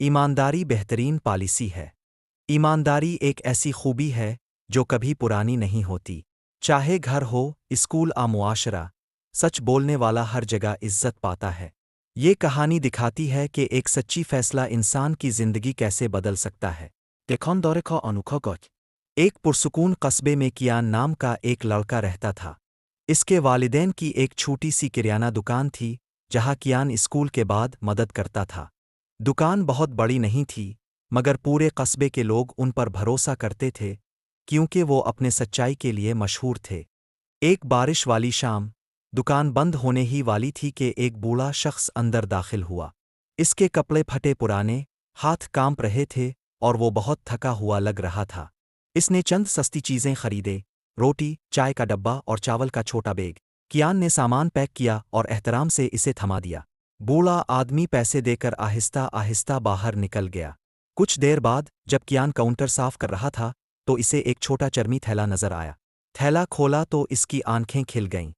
ईमानदारी बेहतरीन पॉलिसी है। ईमानदारी एक ऐसी खूबी है जो कभी पुरानी नहीं होती। चाहे घर हो, स्कूल या मुआशरा, सच बोलने वाला हर जगह इज्जत पाता है। ये कहानी दिखाती है कि एक सच्ची फैसला इंसान की जिंदगी कैसे बदल सकता है। देखौन दौरे का अनोखा गौच। एक पुरसुकून कस्बे में कियान नाम का एक लड़का रहता था। इसके वालिदैन की एक छोटी सी किराना दुकान थी जहाँ कियान स्कूल के बाद मदद करता था। दुकान बहुत बड़ी नहीं थी, मगर पूरे कस्बे के लोग उन पर भरोसा करते थे क्योंकि वो अपने सच्चाई के लिए मशहूर थे। एक बारिश वाली शाम, दुकान बंद होने ही वाली थी कि एक बूढ़ा शख्स अंदर दाखिल हुआ। इसके कपड़े फटे पुराने, हाथ कांप रहे थे और वो बहुत थका हुआ लग रहा था। इसने चंद सस्ती चीजें खरीदे, रोटी, चाय का डब्बा और चावल का छोटा बैग। कियान ने सामान पैक किया और एहतराम से इसे थमा दिया। बूढ़ा आदमी पैसे देकर आहिस्ता आहिस्ता बाहर निकल गया। कुछ देर बाद जब कियान काउंटर साफ कर रहा था तो इसे एक छोटा चर्मी थैला नजर आया। थैला खोला तो इसकी आंखें खिल गईं।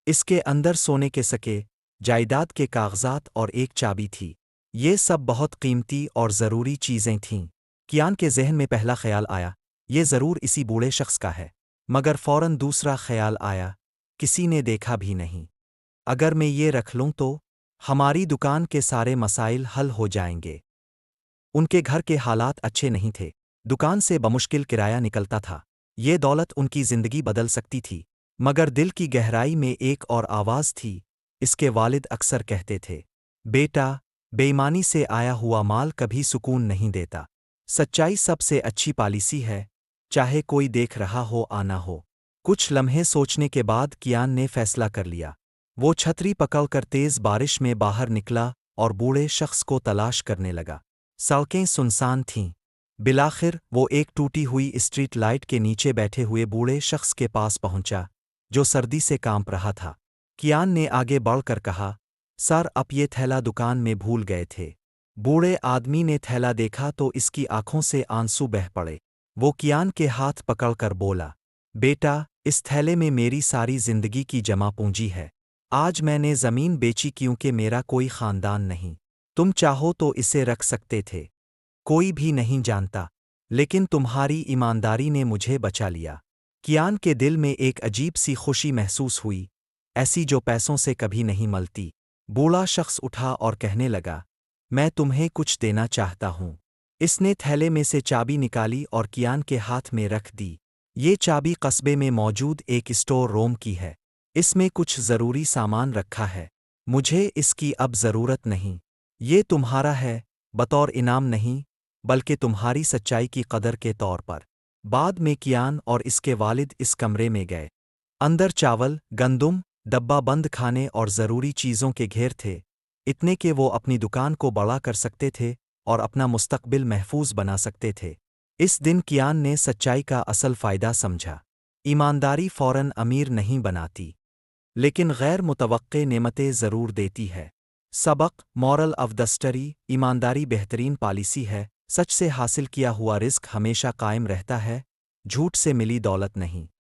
इसके अंदर सोने के सिक्के, जायदाद के कागजात और एक चाबी थी। ये सब बहुत कीमती और ज़रूरी चीज़ें थीं। कियान के जहन में पहला ख्याल आया, ये ज़रूर इसी बूढ़े शख्स का है। मगर फौरन दूसरा ख्याल आया, किसी ने देखा भी नहीं। अगर मैं ये रख लूँ तो हमारी दुकान के सारे मसाइल हल हो जाएंगे। उनके घर के हालात अच्छे नहीं थे। दुकान से बमुश्किल किराया निकलता था। ये दौलत उनकी जिंदगी बदल सकती थी। मगर दिल की गहराई में एक और आवाज़ थी। इसके वालिद अक्सर कहते थे, बेटा, बेईमानी से आया हुआ माल कभी सुकून नहीं देता। सच्चाई सबसे अच्छी पॉलिसी है, चाहे कोई देख रहा हो आना हो। कुछ लम्हे सोचने के बाद कियान ने फैसला कर लिया। वो छतरी पकड़कर तेज बारिश में बाहर निकला और बूढ़े शख्स को तलाश करने लगा। सड़कें सुनसान थीं। बिलाखिर वो एक टूटी हुई स्ट्रीट लाइट के नीचे बैठे हुए बूढ़े शख्स के पास पहुंचा, जो सर्दी से कांप रहा था। कियान ने आगे बढ़कर कहा, सर, आप ये थैला दुकान में भूल गए थे। बूढ़े आदमी ने थैला देखा तो इसकी आंखों से आंसू बह पड़े। वो कियान के हाथ पकड़कर बोला, बेटा, इस थैले में मेरी सारी जिंदगी की जमा पूंजी है। आज मैंने ज़मीन बेची क्योंकि मेरा कोई खानदान नहीं। तुम चाहो तो इसे रख सकते थे, कोई भी नहीं जानता, लेकिन तुम्हारी ईमानदारी ने मुझे बचा लिया। कियान के दिल में एक अजीब सी खुशी महसूस हुई, ऐसी जो पैसों से कभी नहीं मिलती। बूढ़ा शख्स उठा और कहने लगा, मैं तुम्हें कुछ देना चाहता हूँ। इसने थैले में से चाबी निकाली और कियान के हाथ में रख दी। ये चाबी कस्बे में मौजूद एक स्टोर रूम की है। इसमें कुछ ज़रूरी सामान रखा है। मुझे इसकी अब ज़रूरत नहीं। ये तुम्हारा है, बतौर इनाम नहीं, बल्कि तुम्हारी सच्चाई की कदर के तौर पर। बाद में कियान और इसके वालिद इस कमरे में गए। अंदर चावल, गंदुम, डब्बा बंद खाने और ज़रूरी चीज़ों के घेर थे, इतने कि वो अपनी दुकान को बड़ा कर सकते थे और अपना मुस्तकबिल महफूज बना सकते थे। इस दिन कियान ने सच्चाई का असल फ़ायदा समझा। ईमानदारी फ़ौरन अमीर नहीं बनाती, लेकिन गैर मुतवक्के नेमतें ज़रूर देती है। सबक, मॉरल ऑफ द स्टोरी, ईमानदारी बेहतरीन पॉलिसी है। सच से हासिल किया हुआ रिज़्क हमेशा कायम रहता है, झूठ से मिली दौलत नहीं।